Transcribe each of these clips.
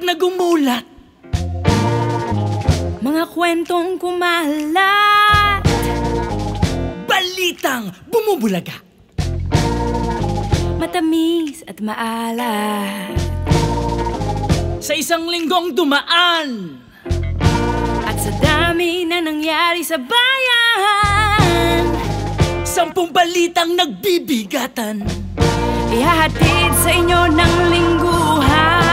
na gumulat, mga kwentong kumalat, balitang bumubulaga, matamis at maalat. Sa isang linggong dumaan, at sa dami na nangyari sa bayan, 10 balitang nagbibigatan, ihahatid sa inyo ng lingguhan.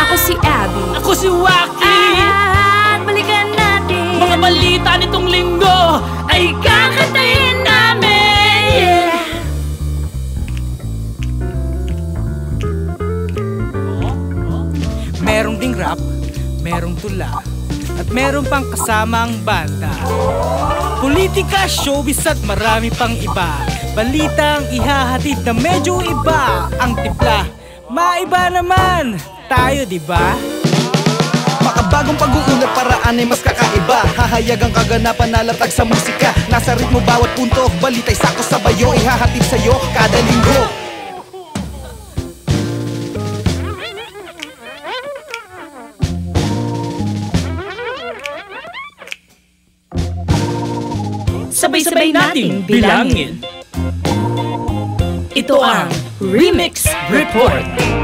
Ako si Abby. Ako si Wacky. At balikan natin mga balita nitong linggo ay kakatayin namin. Merong ding rap, merong tula, at meron pang kasamang banda. Politika, showbiz at marami pang iba. Balitang ihahatid na medyo iba. Ang tipla, maiba naman tayo, diba? Makabagong pag-uulat, paraan ay mas kakaiba. Hahayag ang kaganapan na latag sa musika. Nasa ritmo bawat punto, balita'y sako sa bayo. Ihahatid sa'yo kada linggo. Sabay-sabay nating bilangin. Ito ang Remix Report.